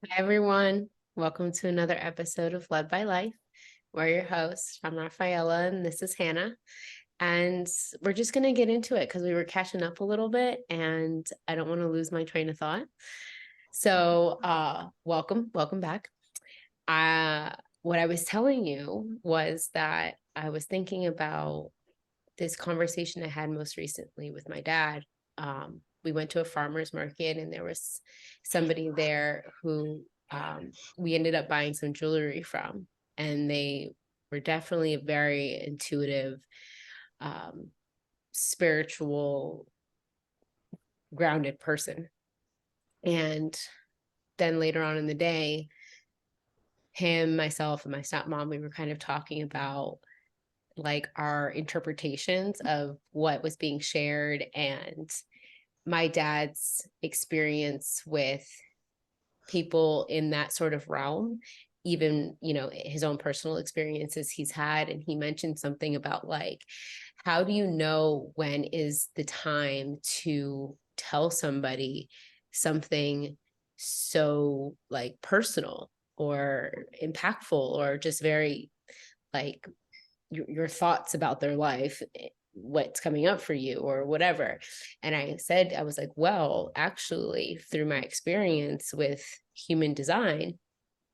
Hi, everyone. Welcome to another episode of Led by Life. We're your hosts. I'm Rafaela, and this is Hannah. And we're just going to get into it because we were catching up a little bit, and I don't want to lose my train of thought. So, welcome back. What I was telling you was that I was thinking about this conversation I had most recently with my dad. We went to a farmer's market, and there was somebody there who we ended up buying some jewelry from, and they were definitely a very intuitive, um, spiritual, grounded person. And then later on in the day, him, myself, and my stepmom, we were kind of talking about like our interpretations of what was being shared and my dad's experience with people in that sort of realm, even, his own personal experiences he's had. And he mentioned something about like, how do you know when is the time to tell somebody something so like personal or impactful or just very like your thoughts about their life, what's coming up for you or whatever. And I was like, well, actually, through my experience with human design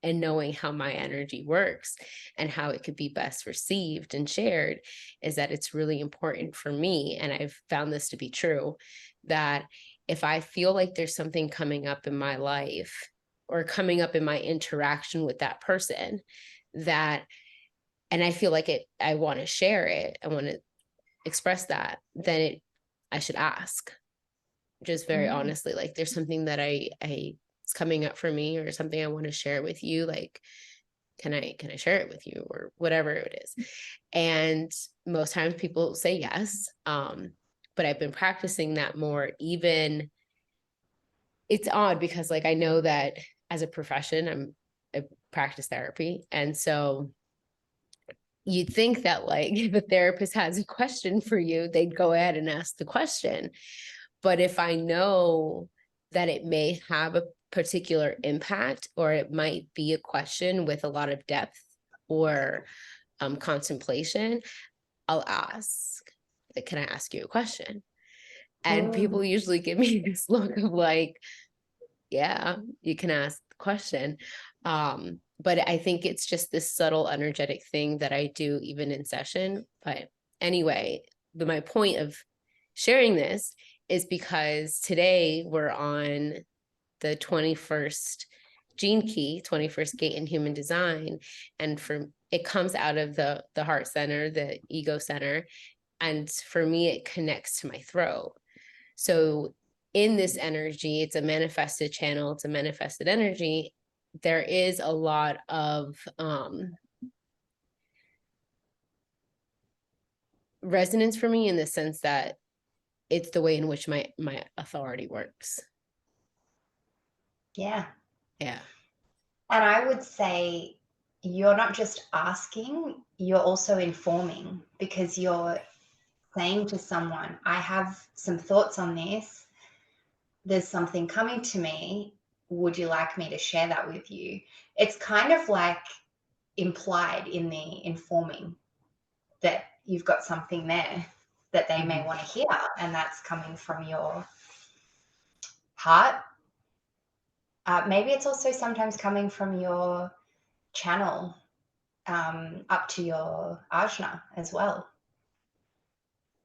and knowing how my energy works and how it could be best received and shared, is that it's really important for me, and I've found this to be true, that if I feel like there's something coming up in my life or coming up in my interaction with that person, that and I feel like I want to share it, I want to express that, then I should ask, just very honestly, like there's something that I it's coming up for me or something I want to share with you, like can I share it with you or whatever it is. And most times people say yes. But I've been practicing that more. Even it's odd because like I know that as a profession I practice therapy, and so you'd think that like if a therapist has a question for you, they'd go ahead and ask the question. But if I know that it may have a particular impact, or it might be a question with a lot of depth or contemplation, I'll ask, like, can I ask you a question? And people usually give me this look of like, yeah, you can ask the question. But I think it's just this subtle energetic thing that I do even in session. But anyway, my point of sharing this is because today we're on the 21st gene key, 21st gate in human design. And for it comes out of the heart center, the ego center. And for me, it connects to my throat. So in this energy, it's a manifested channel, it's a manifested energy. There is a lot of resonance for me in the sense that it's the way in which my authority works. Yeah. Yeah. And I would say you're not just asking, you're also informing, because you're saying to someone, I have some thoughts on this. There's something coming to me. Would you like me to share that with you? It's kind of like implied in the informing that you've got something there that they may want to hear, and that's coming from your heart. Maybe it's also sometimes coming from your channel, up to your ajna as well.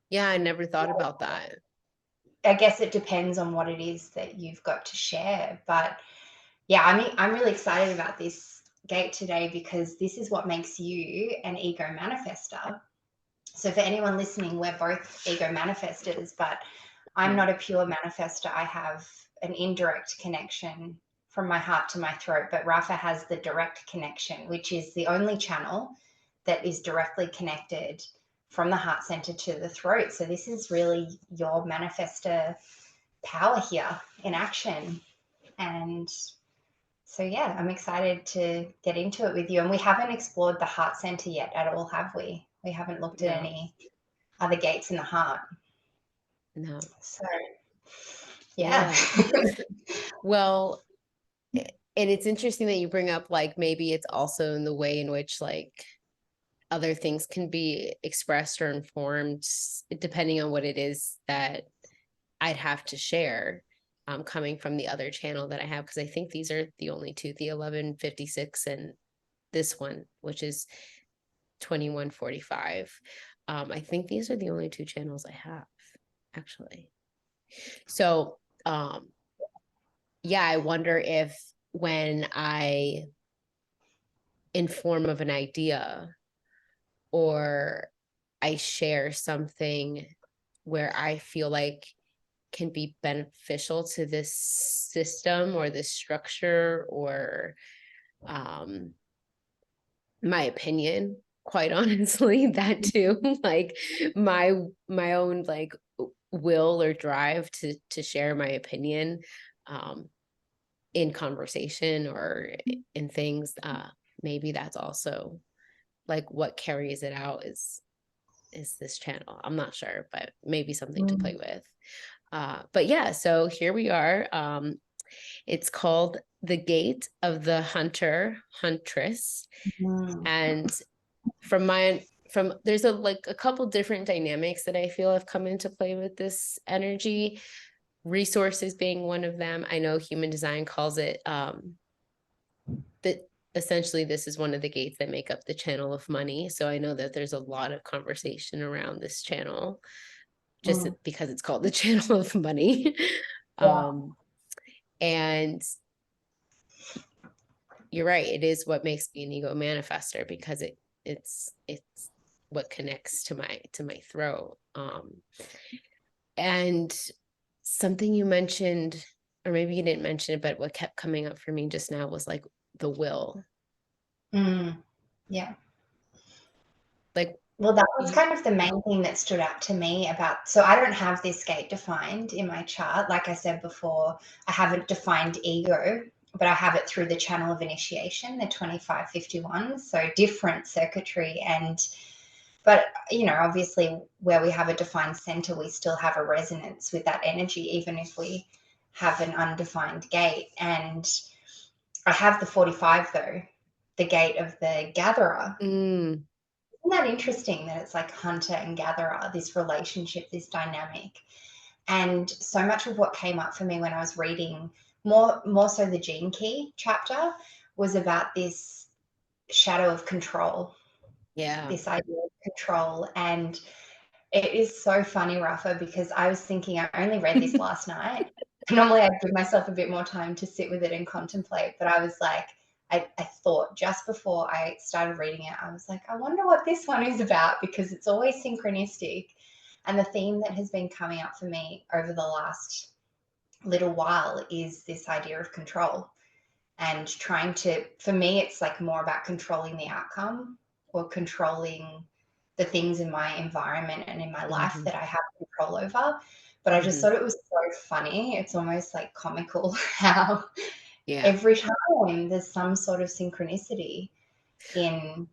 Yeah, I never thought about that. I guess it depends on what it is that you've got to share. But yeah, I mean, I'm really excited about this gate today because this is what makes you an ego manifester. So for anyone listening, we're both ego manifestors, but I'm not a pure manifester. I have an indirect connection from my heart to my throat, but Rafa has the direct connection, which is the only channel that is directly connected from the heart center to the throat. So this is really your manifestor power here in action. And so, yeah, I'm excited to get into it with you. And we haven't explored the heart center yet at all, have we? We haven't looked at No, any other gates in the heart. no. So, yeah. Yeah. Well, And it's interesting that you bring up like maybe it's also in the way in which like other things can be expressed or informed depending on what it is that I'd have to share, coming from the other channel that I have, because I think these are the only two, the 1156 and this one, which is 2145. I think these are the only two channels I have, actually. So, yeah, I wonder if when I inform of an idea or I share something where I feel like can be beneficial to this system or this structure or my opinion, quite honestly, that too, like my own like will or drive to share my opinion um in conversation or in things, maybe that's also like what carries it out is this channel. I'm not sure, but maybe something to play Mm. with. But yeah, so here we are. It's called The Gate of the Huntress. Mm. And from there's a like a couple different dynamics that I feel have come into play with this energy. Resources being one of them. I know human design calls it that essentially this is one of the gates that make up the channel of money. So I know that there's a lot of conversation around this channel just Mm. because it's called the channel of money. Yeah. um and you're right, it is what makes me an ego manifester because it's what connects to my throat. And something you mentioned, or maybe you didn't mention it, but what kept coming up for me just now was like the will. Mm. Yeah. Like Well, that was you, kind of the main thing that stood out to me about. So I don't have this gate defined in my chart. Like I said before, I haven't defined ego, but I have it through the channel of initiation, the 2551. So different circuitry. But, obviously, where we have a defined center, we still have a resonance with that energy, even if we have an undefined gate. And I have the 45, though, the gate of the gatherer. mm, Isn't that interesting that it's like hunter and gatherer, this relationship, this dynamic? And so much of what came up for me when I was reading more so the gene key chapter was about this shadow of control, yeah. this idea of control. And it is so funny, Rafa, because I was thinking I only read this last night. Normally I'd give myself a bit more time to sit with it and contemplate, but I was like, I thought just before I started reading it, I was like, I wonder what this one is about because it's always synchronistic. And the theme that has been coming up for me over the last little while is this idea of control and trying to, for me, it's like more about controlling the outcome or controlling the things in my environment and in my life Mm-hmm, that I have control over. But I just mm-hmm. thought it was so funny. It's almost like comical how Yeah, every time there's some sort of synchronicity in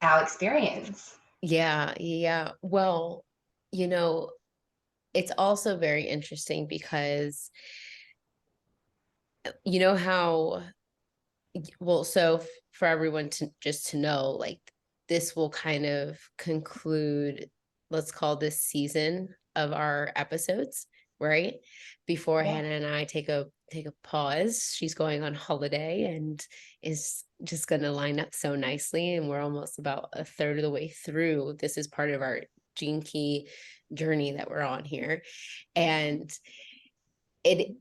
our experience. yeah. Well, you know, it's also very interesting because you know how, well, so for everyone to just to know, like this will kind of conclude, let's call this season of our episodes, right? Before Yeah. Hannah and I take a pause. She's going on holiday and is just going to line up so nicely, and we're almost about a third of the way through. This is part of our gene key journey that we're on here, and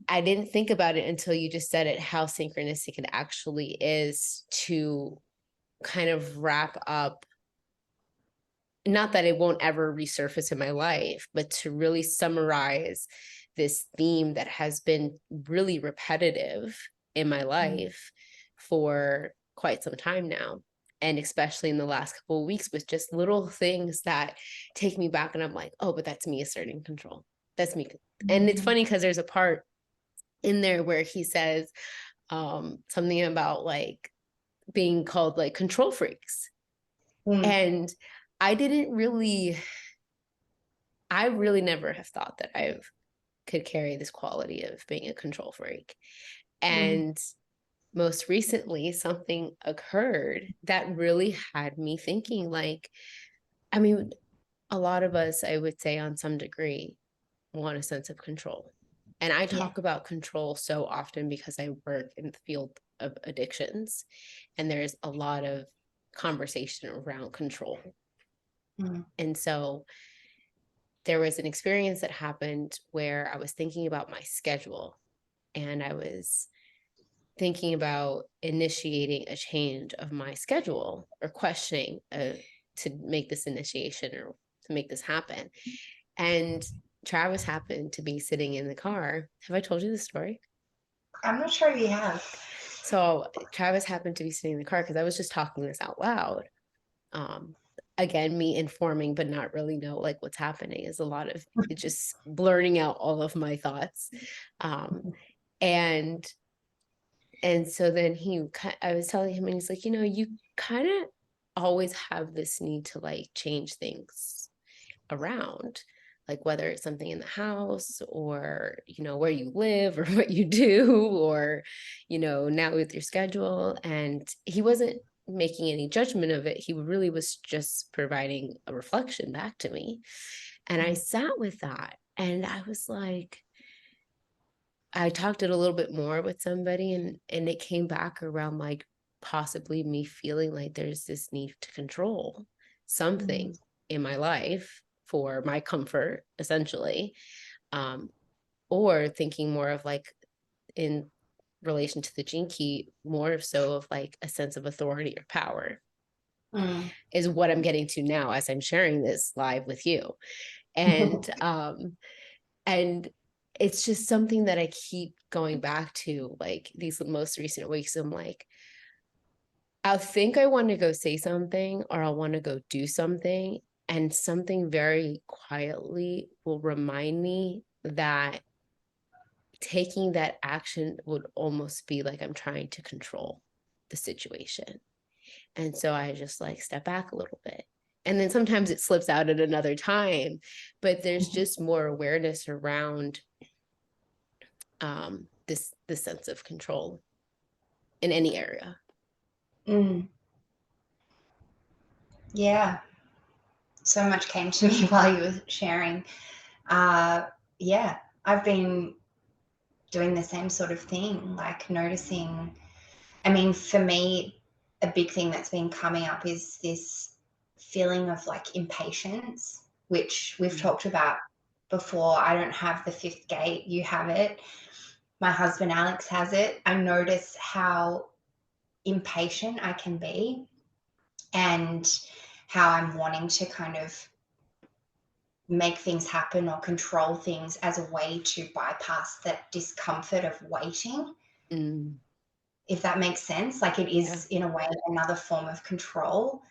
I didn't think about it until you just said it, how synchronistic it actually is to kind of wrap up, not that it won't ever resurface in my life, but to really summarize this theme that has been really repetitive in my Mm. life for quite some time now. And especially in the last couple of weeks with just little things that take me back and I'm like, oh, but that's me asserting control. That's me. And it's Mm. funny because there's a part in there where he says something about like being called like control freaks. Mm. And I didn't really, I really never have thought that I could carry this quality of being a control freak. Mm. And most recently, something occurred that really had me thinking, like, I mean, a lot of us, I would say, on some degree, want a sense of control. And I Yeah. talk about control so often because I work in the field of addictions, and there's a lot of conversation around control. Mm. And so there was an experience that happened where I was thinking about my schedule, and I was thinking about initiating a change of my schedule or questioning to make this initiation or to make this happen. And Travis happened to be sitting in the car. Have I told you the story? I'm not sure if you have. So Travis happened to be sitting in the car because I was just talking this out loud. Um, Again, me informing, but not really know like what's happening is a lot of it just blurting out all of my thoughts. Um, and so then I was telling him, and he's like, you kind of always have this need to like change things around, like whether it's something in the house or where you live or what you do, or now with your schedule. And he wasn't making any judgment of it. He really was just providing a reflection back to me, and I sat with that, and I was like, I talked it a little bit more with somebody, and it came back around like possibly me feeling like there's this need to control Mm. something in my life for my comfort, essentially. um or thinking more of like, in relation to the gene key, more so of like a sense of authority or power, Mm. is what I'm getting to now as I'm sharing this live with you. And and it's just something that I keep going back to, like these most recent weeks. I'm like, I'll think I want to go say something or I'll want to go do something, and something very quietly will remind me that taking that action would almost be like I'm trying to control the situation. And so I just like step back a little bit. And then sometimes it slips out at another time, but there's just more awareness around this sense of control in any area. Mm. Yeah, so much came to me while you were sharing. Uh, yeah, I've been doing the same sort of thing, like noticing. I mean, for me, a big thing that's been coming up is this feeling of like impatience, which we've Mm. talked about before. I don't have the fifth gate, you have it. My husband Alex has it. I notice how impatient I can be and how I'm wanting to kind of make things happen or control things as a way to bypass that discomfort of waiting, Mm. if that makes sense. Like it Yeah. is, in a way, another form of control.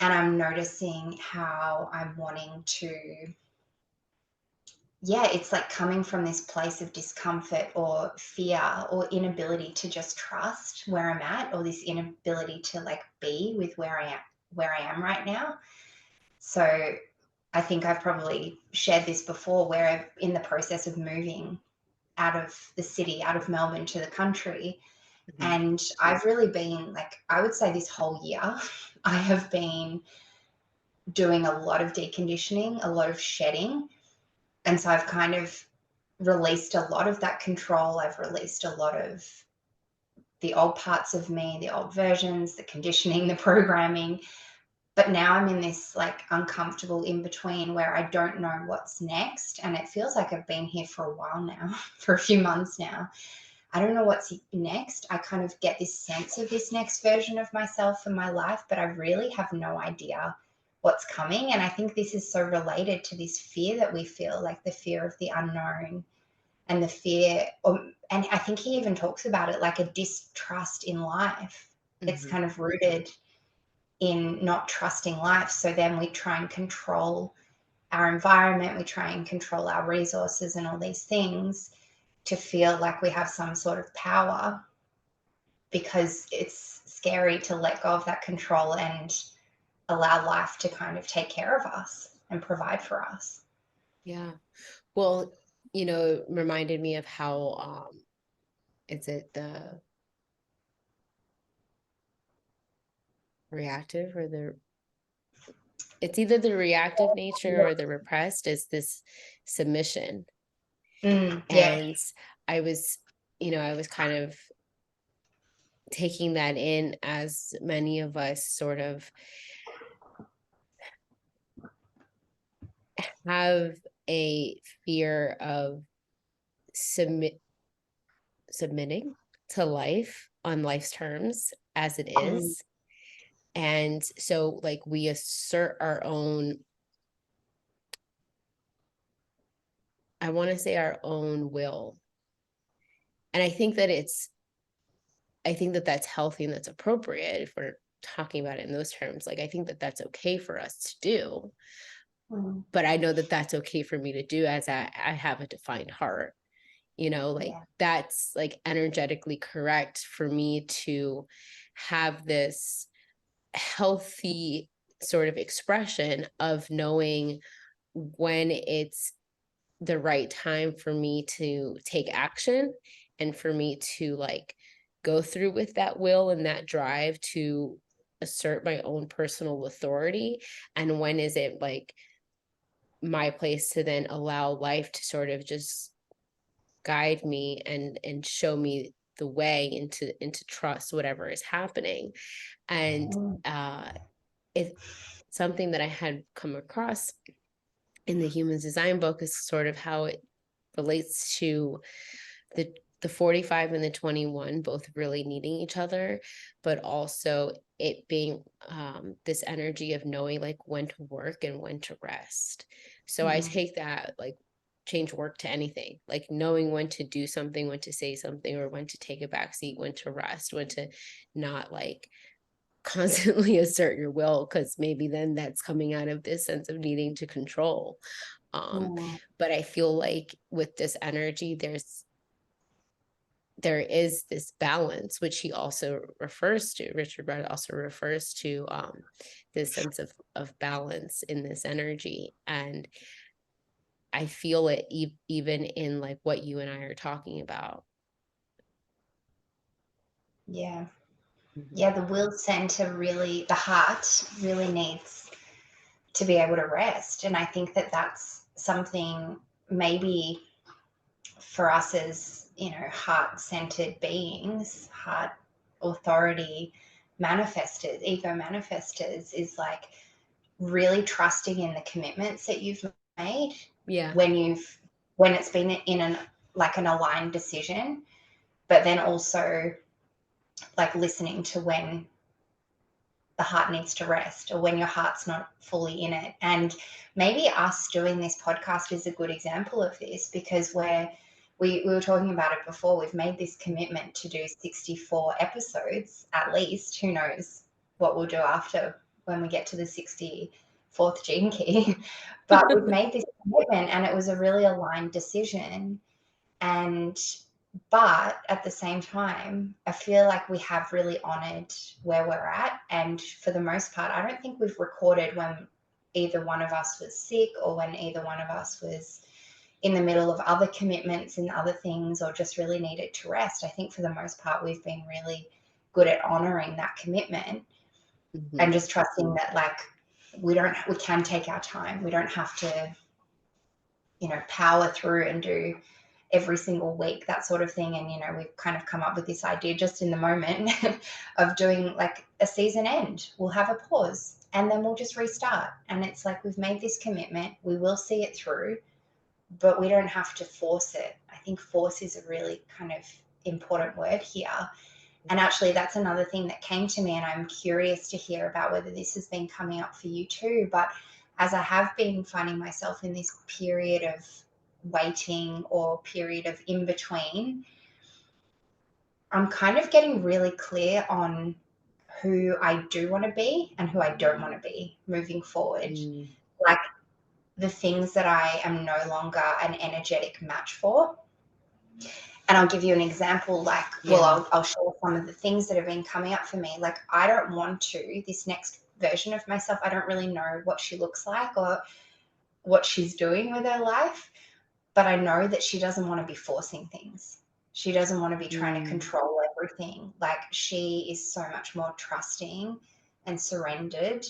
And I'm noticing how I'm wanting to, yeah, it's like coming from this place of discomfort or fear or inability to just trust where I'm at, or this inability to like be with where I am right now. So I think I've probably shared this before, where I'm in the process of moving out of the city, out of Melbourne to the country. Mhm. And I've really been like, I would say this whole year, I have been doing a lot of deconditioning, a lot of shedding. And so I've kind of released a lot of that control. I've released a lot of the old parts of me, the old versions, the conditioning, the programming. But now I'm in this like uncomfortable in between where I don't know what's next. And it feels like I've been here for a while now, for a few months now. I don't know what's next. I kind of get this sense of this next version of myself in my life, but I really have no idea what's coming. And I think this is so related to this fear that we feel, like the fear of the unknown and the fear, and I think he even talks about it like a distrust in life. It's Mhm. kind of rooted in not trusting life. So then we try and control our environment, we try and control our resources and all these things to feel like we have some sort of power, because it's scary to let go of that control and allow life to kind of take care of us and provide for us. Yeah. Well, it reminded me of how is it reactive or it's either the reactive nature or the repressed is this submission. Yeah. And I was, I was kind of taking that in as many of us sort of have a fear of submitting to life on life's terms as it Mm, is. And so like we assert our own, I want to say our own will. And I think that that's healthy and that's appropriate if we're talking about it in those terms. Like, I think that that's okay for us to do. mm, But I know that that's okay for me to do as I have a defined heart. Like yeah. that's like energetically correct for me to have this healthy sort of expression of knowing when it's the right time for me to take action and for me to like go through with that will and that drive to assert my own personal authority, and when is it like my place to then allow life to sort of just guide me and show me the way into trust whatever is happening. And Mm, it's something that I had come across in the Human Design book is sort of how it relates to the the 45 and the 21 both really needing each other, but also it being this energy of knowing like when to work and when to rest. So I mm, take that like change work to anything, like knowing when to do something, when to say something, or when to take a back seat, when to rest, when to not like constantly assert your will, because maybe then that's coming out of this sense of needing to control. um mm. but I feel like with this energy there is this balance, which he also refers to, Richard Rudd also refers to this sense of balance in this energy. And I feel it even in like what you and I are talking about. Yeah. Mhm. Yeah. The will center really, the heart really needs to be able to rest. And I think that that's something maybe for us as, heart centered beings, heart authority manifestors, ego manifestors, is like really trusting in the commitments that you've made Yeah. when when it's been in an aligned decision, but then also like listening to when the heart needs to rest or when your heart's not fully in it. And maybe us doing this podcast is a good example of this, because we were talking about it before. We've made this commitment to do 64 episodes at least. Who knows what we'll do after when we get to the 64th gene key. But we've made this commitment and it was a really aligned decision. And but at the same time, I feel like we have really honored where we're at. And for the most part, I don't think we've recorded when either one of us was sick or when either one of us was in the middle of other commitments and other things or just really needed to rest. I think for the most part, we've been really good at honoring that commitment Mhm. and just trusting that like we can take our time. We don't have to, power through and do every single week, that sort of thing. And, we've kind of come up with this idea just in the moment of doing like a season end. We'll have a pause and then we'll just restart. And it's like we've made this commitment, we will see it through, but we don't have to force it. I think force is a really kind of important word here. And actually, that's another thing that came to me, and I'm curious to hear about whether this has been coming up for you too. But as I have been finding myself in this period of waiting or period of in between, I'm kind of getting really clear on who I do want to be and who I don't want to be moving forward. Mm. Like the things that I am no longer an energetic match for. And I'll give you an example, like, well, Yeah. I'll share some of the things that have been coming up for me. Like, I don't want to, this next version of myself, I don't really know what she looks like or what she's doing with her life, but I know that she doesn't want to be forcing things. She doesn't want to be trying to Mm. control everything. Like, she is so much more trusting and surrendered.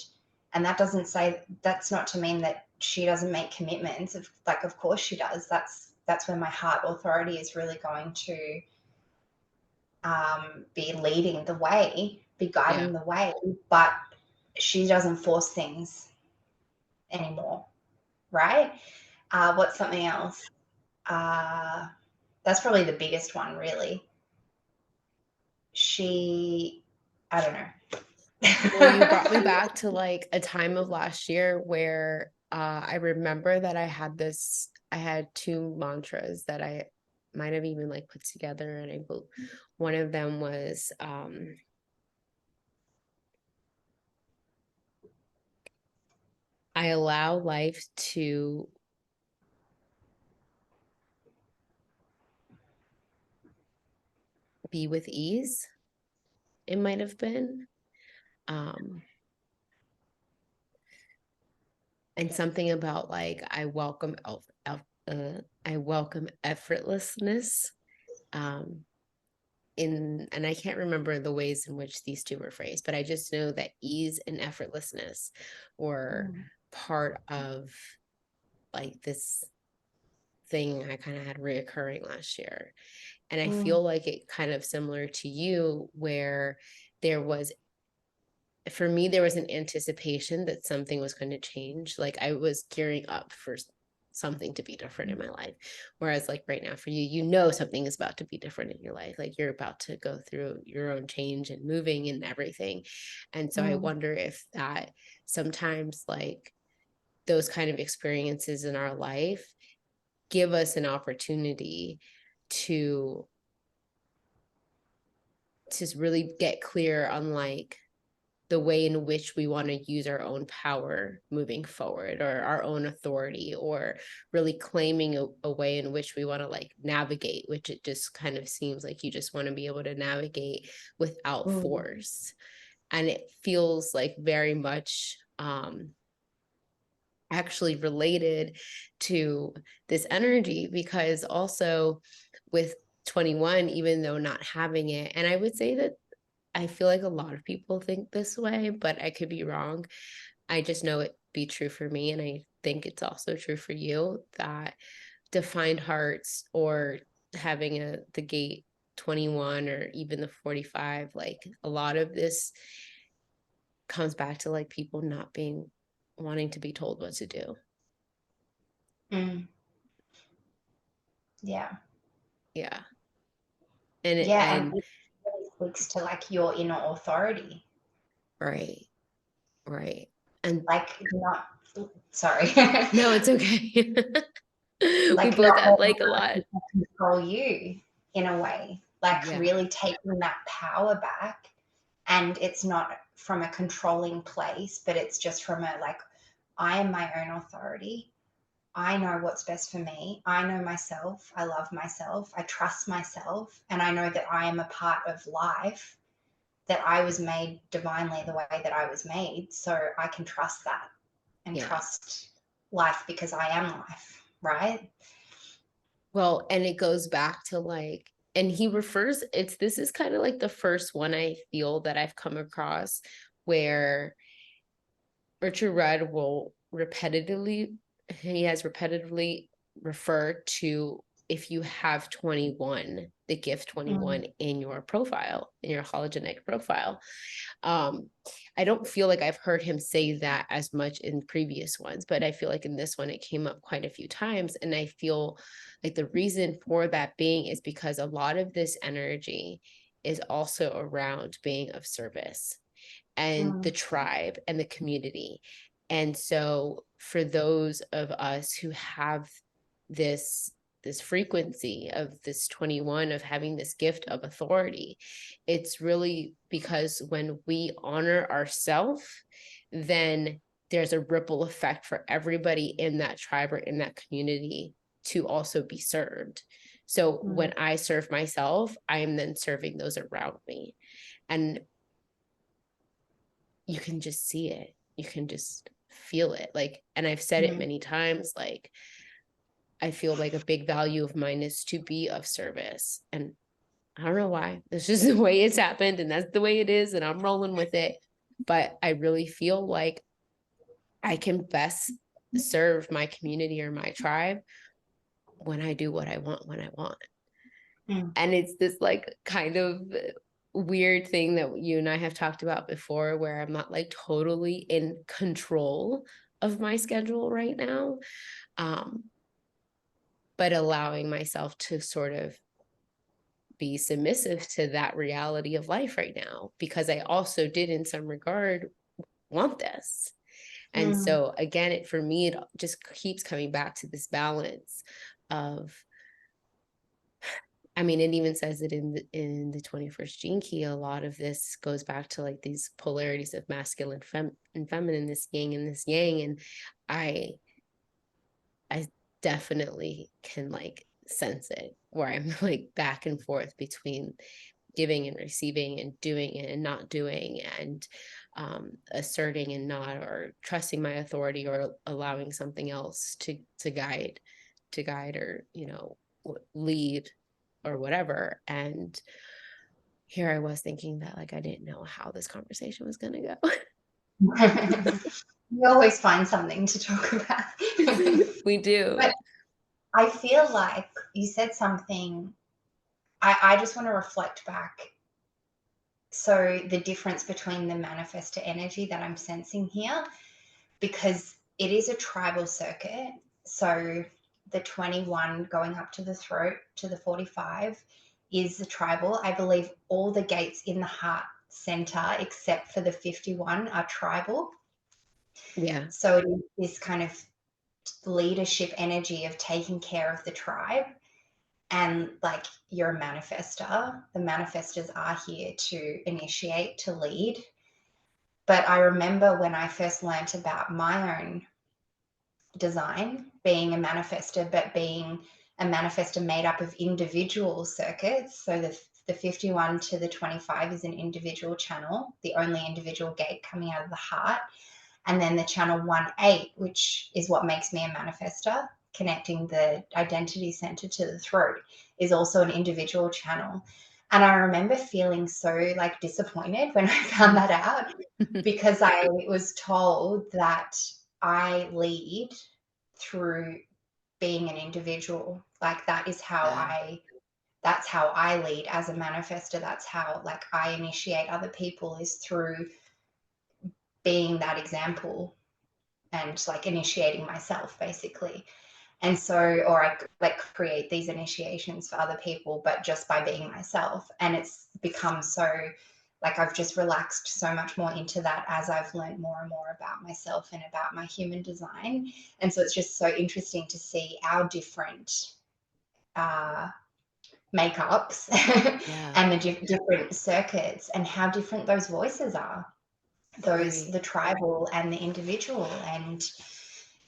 And that doesn't say, that's not to mean that she doesn't make commitments. Of course she does. That's where my heart authority is really going to be leading the way, be Yeah. guiding the way. But she doesn't force things anymore, right? What's something else? That's probably the biggest one, really. I don't Well, you brought me know. back to like a time of last year where I remember that I had two mantras that I might have even like put together. And one of them was, I allow life to be with ease. It might have been. Um, and something about like, I welcome effortlessness. Um, and I can't remember the ways in which these two were phrased, but I just know that ease and effortlessness were Mm, part of like this thing I kind of had reoccurring last year. And I mm, feel like it kind of similar to you, where there was, for me, there was an anticipation that something was going to change. Like I was gearing up for something to be different in my life. Whereas like right now for you, you know something is about to be different in your life. Like you're about to go through your own change and moving and everything. And so I mm, wonder if that sometimes like those kind of experiences in our life give us an opportunity to really get clear on like the way in which we want to use our own power moving forward, or our own authority, or really claiming a way in which we want to like navigate, which it just kind of seems like you just want to be able to navigate without mm, force. And it feels like very much actually related to this energy, because also with 21, even though not having it, and I would say that I feel like a lot of people think this way, but I could be wrong. I just know it be true for me. And I think it's also true for you, that defined hearts, or having the gate 21, or even the 45, like a lot of this comes back to like people not being wanting to be told what to do. mm. Yeah. Yeah. And Yeah. And and it really speaks to like your inner authority. right, right. And Like not, sorry. no, it's okay. We Like both not have letting like a other lot. people control you in a way. Like Yeah. really taking that power back. And it's not from a controlling place, but it's just from a like, I am my own authority. I know what's best for me. I know myself. I love myself. I trust myself. And I know that I am a part of life, that I was made divinely the way that I was made. So I can trust that and Yeah. trust life because I am life, right? Well, and it goes back to like, and he refers, this is kind of like the first one I feel that I've come across where Richard Rudd will he has repetitively referred to, if you have 21, the gift Mm, 21 in your profile, in your hologenetic profile. Um, I don't feel like I've heard him say that as much in previous ones, but I feel like in this one it came up quite a few times. And I feel like the reason for that being is because a lot of this energy is also around being of service, and the mm, tribe and the community. And so for those of us who have this frequency of this 21, of having this gift of authority, it's really because when we honor ourselves, then there's a ripple effect for everybody in that tribe or in that community to also be served. So mm, when I serve myself, I am then serving those around me. And you can just see it. You can just feel it. Like, and I've said it mm, many times, like, I feel like a big value of mine is to be of service. And I don't know why. It's just the way it's happened, and that's the way it is, and I'm rolling with it. but I really feel like I can best serve my community or my tribe when I do what I want when I want. Mm. And it's this like kind of weird thing that you and I have talked about before, where I'm not like totally in control of my schedule right now, um, but allowing myself to sort of be submissive to that reality of life right now, because I also did in some regard want this. And Mm. so again, for me, it just keeps coming back to this balance of, I mean, it even says it in the 21st gene key. A lot of this goes back to like these polarities of masculine and feminine, this yin and this yang. And I I definitely can like sense it, where I'm like back and forth between giving and receiving and doing it and not doing, and asserting and not, or trusting my authority, or allowing something else to guide, or lead, or whatever. And here I was thinking that like I didn't know how this conversation was going to go. You always find something to talk about. We do. But I feel like you said something. I just want to reflect back. So, the difference between the manifestor energy that I'm sensing here, because it is a tribal circuit. So, the 21 going up to the throat to the 45 is the tribal. I believe all the gates in the heart center, except for the 51, are tribal. Yeah. So, it is this kind of leadership energy of taking care of the tribe. And like, you're a manifester, the manifestors are here to initiate, to lead. But I remember when I first learnt about my own design, being a manifester, but being a manifester made up of individual circuits. So the 51 to the 25 is an individual channel, the only individual gate coming out of the heart. And then the channel 1-8, which is what makes me a manifester, connecting the identity center to the throat, is also an individual channel. And I remember feeling so like disappointed when I found that out, because I was told that I lead through being an individual. Like, Yeah. that's how I lead as a manifester. That's how like I initiate other people, is through being that example and like initiating myself basically. And so, or I like create these initiations for other people, but just by being myself. And it's become so like I've just relaxed so much more into that as I've learned more and more about myself and about my human design. And so it's just so interesting to see our different uh, makeups Yeah. and the different circuits, and how different those voices are, those Right. the tribal and the individual. And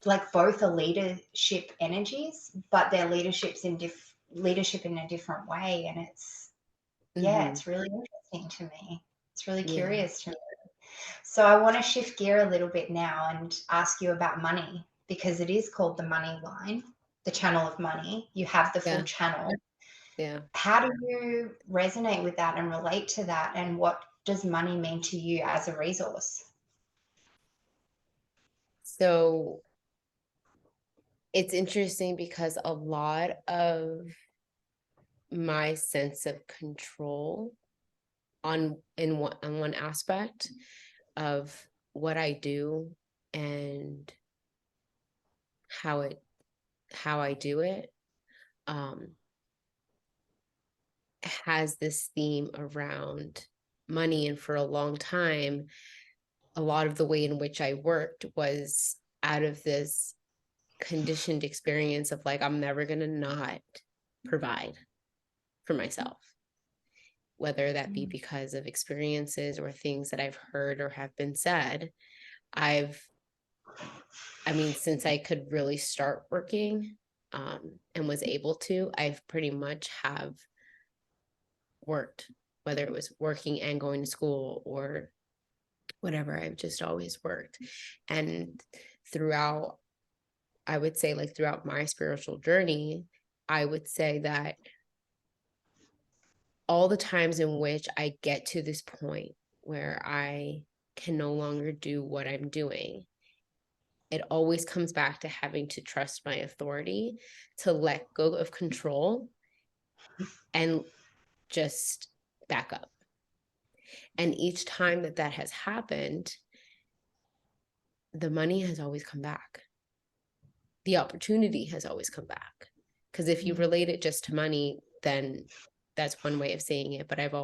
like, both are leadership energies, but they're leadership in a different way. And it's, yeah, Hmm. it's really interesting to me. It's really Yeah. curious to me. So I want to shift gear a little bit now and ask you about money, because it is called the money line, the channel of money. You have the full Yeah. channel. Yeah. How do you resonate with that and relate to that? And what does money mean to you as a resource? So it's interesting because a lot of my sense of control on one aspect of what I do and how it how I do it, um has this theme around money. And for a long time, a lot of the way in which I worked was out of this conditioned experience of like, I'm never going to not provide for myself, whether that be Mm. because of experiences or things that I've heard or have been said. I've, I mean, since I could really start working, and was able to, I've pretty much have worked, whether it was working and going to school or whatever. I've just always worked. And throughout, I would say, like throughout my spiritual journey, I would say that all the times in which I get to this point where I can no longer do what I'm doing, it always comes back to having to trust my authority, to let go of control and just back up. And each time that that has happened, the money has always come back. The opportunity has always come back. Because if you relate it just to money, then that's one way of seeing it. But I've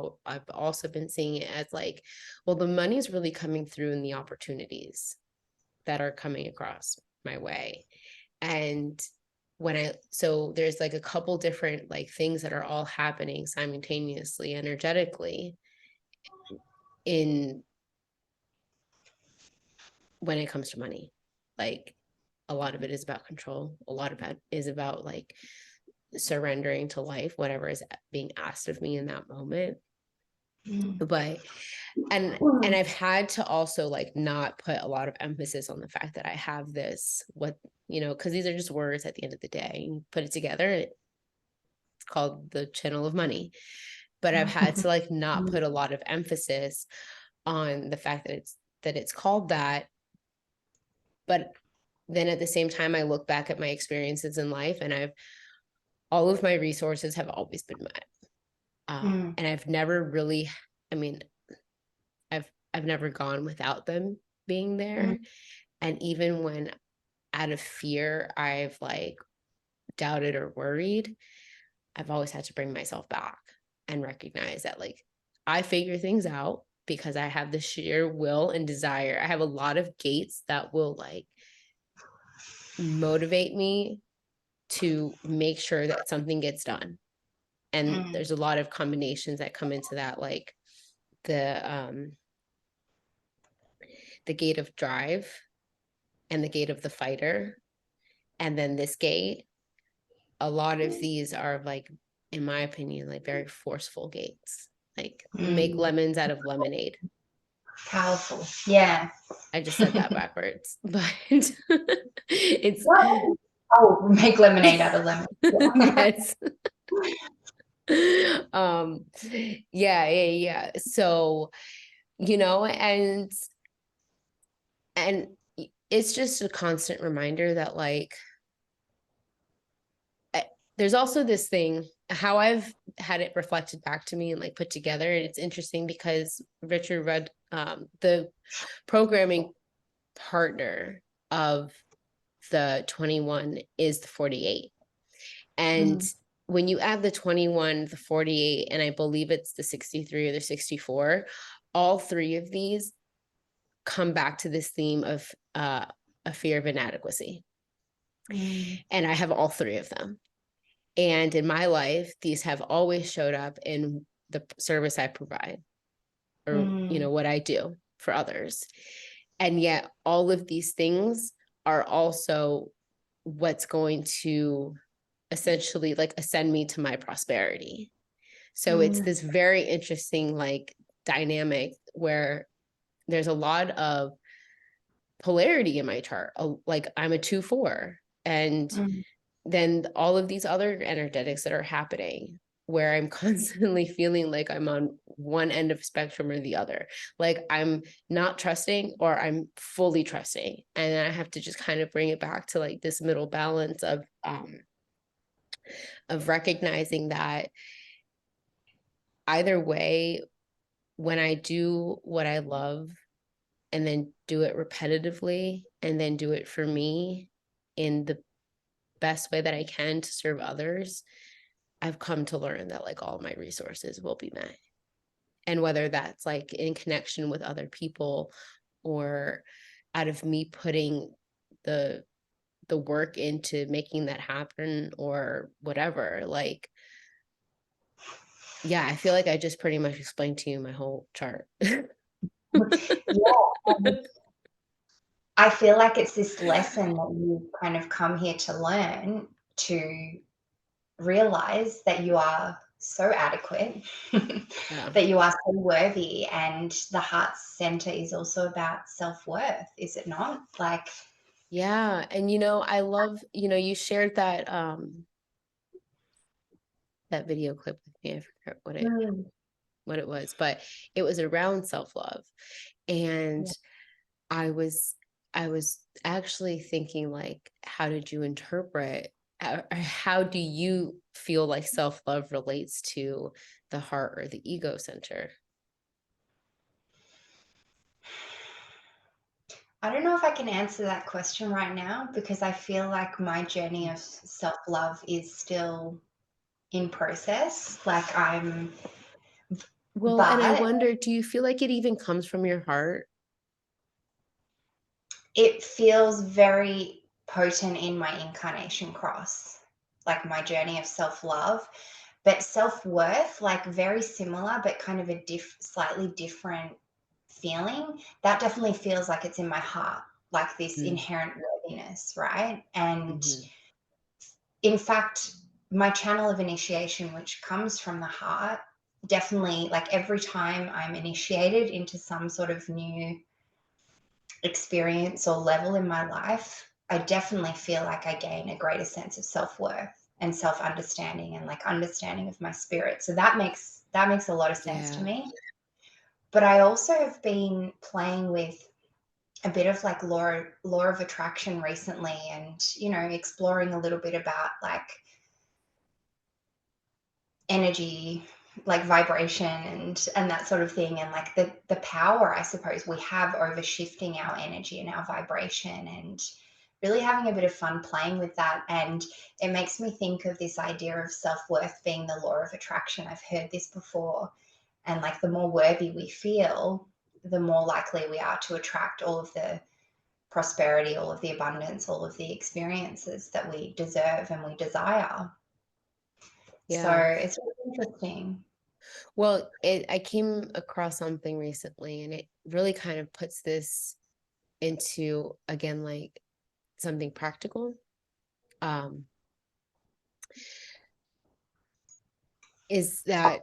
also been seeing it as like, well, the money's really coming through in the opportunities that are coming across my way. And so there's like a couple different like things that are all happening simultaneously, energetically, in when it comes to money. Like, a lot of it is about control. A lot of it is about like surrendering to life, whatever is being asked of me in that moment. But and I've had to also like not put a lot of emphasis on the fact that I have this, what, because these are just words at the end of the day. You put it together, it's called the channel of money. But I've had to like not put a lot of emphasis on the fact that it's called that. But then at the same time, I look back at my experiences in life, and all of my resources have always been met. And I've never really, I mean, I've never gone without them being there. And even when out of fear, I've like doubted or worried, I've always had to bring myself back and recognize that like I figure things out because I have the sheer will and desire. I have a lot of gates that will like motivate me to make sure that something gets done. And there's a lot of combinations that come into that, like the gate of drive and the gate of the fighter, and then this gate. A lot of these are like, in my opinion, like very forceful gates, like make lemons out of lemonade. Powerful. Yeah. I just said that backwards, but it's What? Oh, make lemonade out of lemon. yes. Yeah. So, and it's just a constant reminder that like there's also this thing, how I've had it reflected back to me and like put together. And it's interesting because Richard Rudd, the programming partner of the 21 is the 48. And when you add the 21, the 48, and I believe it's the 63 or the 64, all three of these come back to this theme of a fear of inadequacy. And I have all three of them. And in my life, these have always showed up in the service I provide, or, what I do for others. And yet all of these things are also what's going to essentially like ascend me to my prosperity. So it's this very interesting like dynamic where there's a lot of polarity in my chart. Like I'm a 2-4, and then all of these other energetics that are happening where I'm constantly feeling like I'm on one end of spectrum or the other. Like I'm not trusting or I'm fully trusting. And I have to just kind of bring it back to like this middle balance of recognizing that either way, when I do what I love and then do it repetitively and then do it for me in the best way that I can to serve others, I've come to learn that like all my resources will be met. And whether that's like in connection with other people or out of me putting the work into making that happen or whatever, like, yeah, I feel like I just pretty much explained to you my whole chart. Yeah. I feel like it's this lesson that you've kind of come here to learn, to realize that you are so adequate, Yeah. that you are so worthy, and the heart center is also about self-worth, is it not? Like, Yeah. And I love, you shared that video clip with me. I forgot what it mm, what it was, but it was around self-love. And Yeah. I was actually thinking, like, how did you interpret, how do you feel like self-love relates to the heart or the ego center? I don't know if I can answer that question right now because I feel like my journey of self love is still in process. Like Well, and I but wonder, do you feel like it even comes from your heart? it feels very potent in my incarnation cross, like my journey of self love. But self worth, like very similar, but kind of a slightly different feeling. That definitely feels like it's in my heart, like this Mm, inherent worthiness, right? And mhm. in fact, my channel of initiation, which comes from the heart, definitely like every time I'm initiated into some sort of new experience or level in my life, I definitely feel like I gain a greater sense of self-worth and self-understanding and like understanding of my spirit. So that makes a lot of sense to Yeah, me. But I also have been playing with a bit of like law of attraction recently and exploring a little bit about like energy, like vibration and that sort of thing, and like the power I suppose we have over shifting our energy and our vibration, and really having a bit of fun playing with that. And it makes me think of this idea of self-worth being the law of attraction. I've heard this before, and like the more worthy we feel, the more likely we are to attract all of the prosperity, all of the abundance, all of the experiences that we deserve and we desire. So yeah. it's really interesting. Well, I came across something recently, and it really kind of puts this into, again, like something practical. Um, is that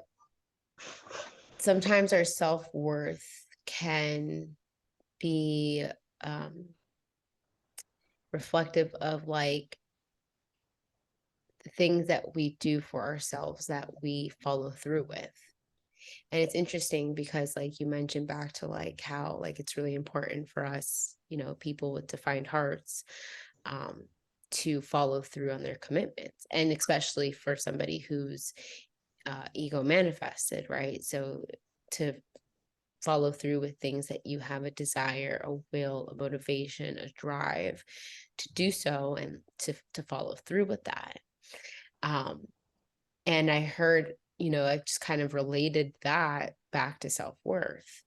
sometimes our self-worth can be um, reflective of like the things that we do for ourselves that we follow through with. And it's interesting because, like, you mentioned back to like how like it's really important for us, people with defined hearts, um, to follow through on their commitments, and especially for somebody who's ego manifested, right? So to follow through with things that you have a desire, a will, a motivation, a drive to do so, and to follow through with that. Um, and I heard, I just kind of related that back to self-worth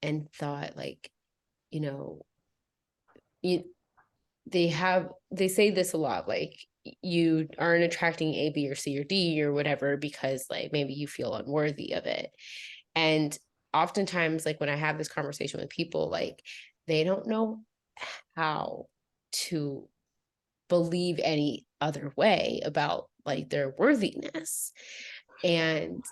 and thought, like, you know, you they say this a lot, like, you aren't attracting A, B, or C, or D, or whatever, because like maybe you feel unworthy of it. And oftentimes, like, when I have this conversation with people, like, they don't know how to believe any other way about like their worthiness. And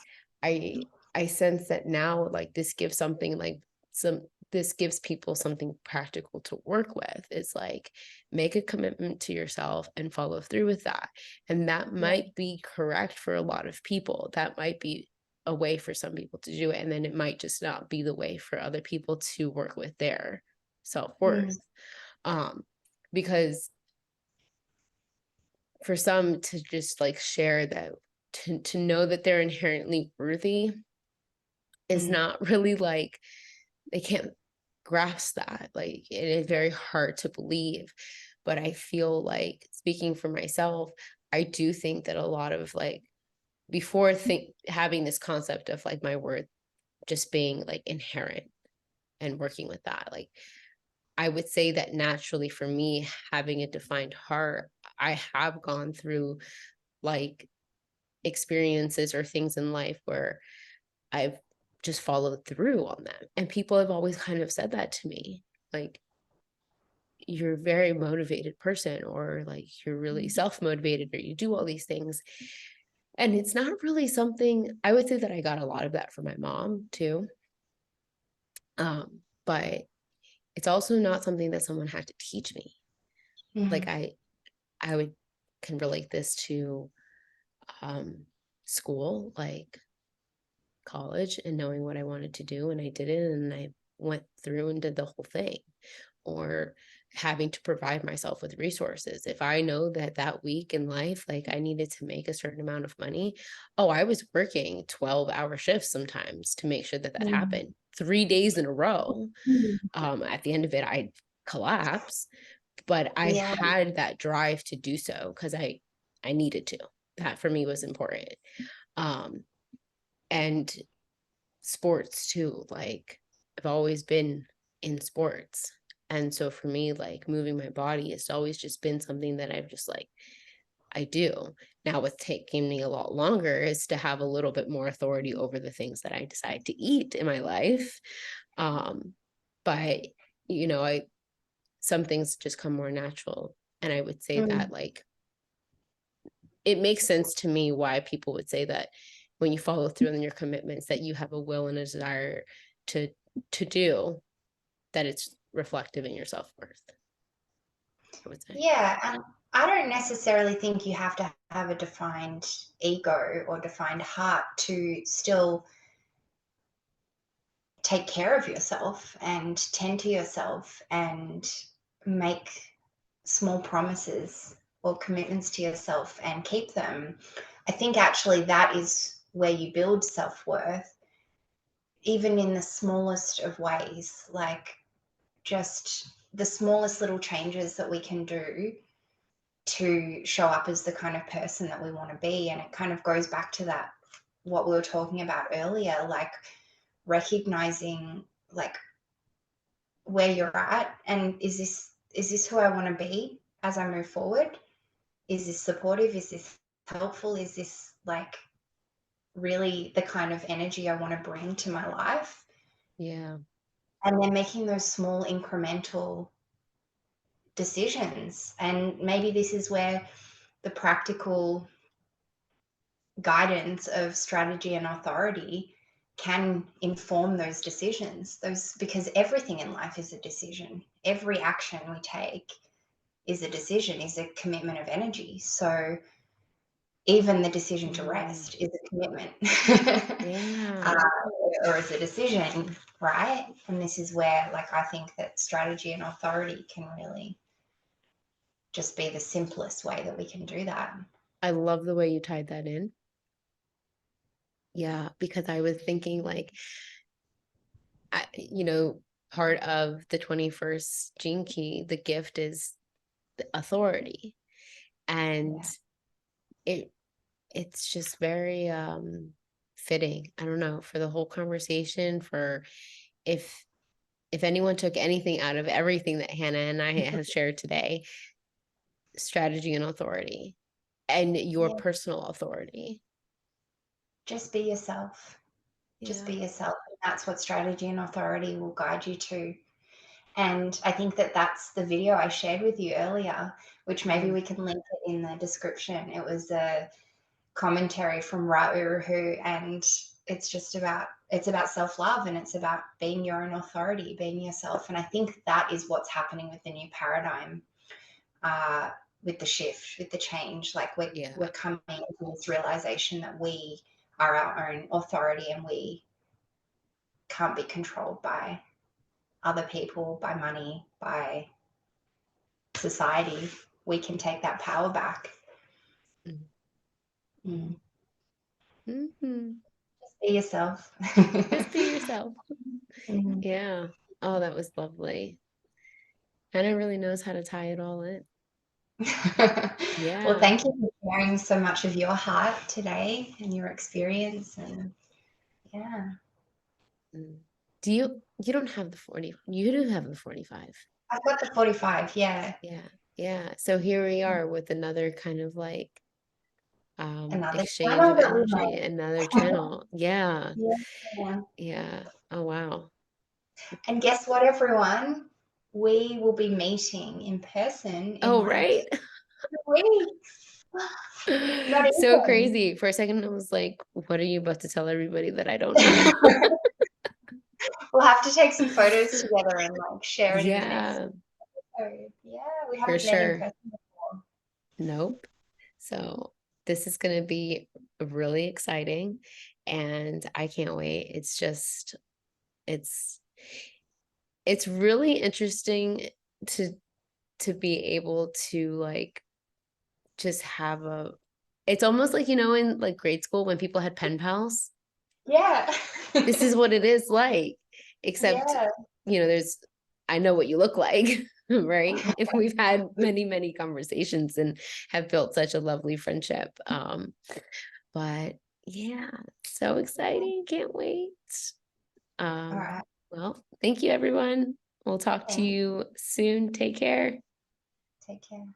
i I sense that now, like, this gives something like some this gives people something practical to work with. It's like, make a commitment to yourself and follow through with that. And that Yeah. might be correct for a lot of people. That might be a way for some people to do it, and then it might just not be the way for other people to work with their Mm, self-worth. um because for some to just like share that, to know that they're inherently worthy, is mm, not really like, they can't grasp that. Like, it is very hard to believe. But I feel like, speaking for myself, I do think that a lot of like, before think having this concept of like my worth just being like inherent and working with that, like, I would say that naturally for me, having a defined heart, I have gone through like experiences or things in life where I've just followed through on them. And people have always kind of said that to me, like, you're a very motivated person, or like you're really self-motivated, or you do all these things. And it's not really something, I would say that I got a lot of that from my mom too. But it's also not something that someone had to teach me. Like, mm, I would can relate this to um school. Like, college and knowing what I wanted to do, and I did it, and I went through and did the whole thing. Or having to provide myself with resources. If I know that that week in life, like I needed to make a certain amount of money, oh, I was working 12-hour shifts sometimes to make sure that that Mm. happened 3 days in a row. Mm. At the end of it, I collapsed, but I Yeah. had that drive to do so because I needed to. That for me was important. Um, and sports too. Like I've always been in sports. And so for me, like moving my body has always just been something that I've just like, I do. Now, what's taking me a lot longer is to have a little bit more authority over the things that I decide to eat in my life. Um, but, I, some things just come more natural. And I would say Mm. that like, it makes sense to me why people would say that when you follow through on your commitments that you have a will and a desire to do that, it's reflective in your self-worth, I would say. Yeah, and I don't necessarily think you have to have a defined ego or defined heart to still take care of yourself and tend to yourself and make small promises or commitments to yourself and keep them. I think actually that is where you build self worth, even in the smallest of ways, like just the smallest little changes that we can do to show up as the kind of person that we want to be. And it kind of goes back to that, what we were talking about earlier, like recognizing like where you're at and is this who I want to be as I move forward? Is this supportive? Is this helpful? Is this like really the kind of energy I want to bring to my life? Yeah. And then making those small incremental decisions. And maybe this is where the practical guidance of strategy and authority can inform those decisions. Those, because everything in life is a decision. Every action we take is a decision, is a commitment of energy. So even the decision to Mm, rest is a commitment. uh, yeah. or is a decision, right? And this is where, like, I think that strategy and authority can really just be the simplest way that we can do that. I love the way you tied that in. Yeah, because I was thinking like, part of the 21st gene key, the gift is the authority. And Yeah. it it's just very fitting. I don't know, for the whole conversation, for if anyone took anything out of everything that Hannah and I have shared today, strategy and authority and your Yeah. personal authority. Just be yourself. Just Yeah. be yourself. That's what strategy and authority will guide you to. And I think that that's the video I shared with you earlier, which maybe Mm, we can link it in the description. It was a commentary from Rauruhu, and it's about self-love, and it's about being your own authority, being yourself. And I think that is what's happening with the new paradigm, uh, with the shift, with the change. Like yeah. we're coming into this realization that we are our own authority and we can't be controlled by other people, by money, by society. We can take that power back. Mm. Mm. Mhm. Just be yourself. Just be yourself. Mm. Yeah. Oh, that was lovely. Hannah really knows how to tie it all in. Well, Yeah. thank you for sharing so much of your heart today and your experience. And yeah, Mm. You don't have the 40, you do have the 45. I've got the 45. Yeah, Yeah. Yeah. So here we are with another kind of like another exchange channel of that we energy, another channel. Yeah. made. Yeah. Yeah. Oh wow. And guess what, everyone? We will be meeting in person in Oh, like right. 2 weeks. Not So even. crazy. For a second I was like, what are you about to tell everybody that I don't know? We'll have to take some photos together and like share it in the next Yeah, episode. Yeah, we for haven't met in sure. person before. Nope. So this is going to be really exciting. and I can't wait. It's it's really interesting to be able to like just have a it's almost like, in like grade school when people had pen pals. Yeah. This is what it is like, except, Yeah. there's I know what you look like, right? If we've had many, many conversations and have built such a lovely friendship. But yeah, so exciting. Can't wait. All Um, right. well, thank you everyone. We'll talk to Thanks. you soon. Take care. Take care.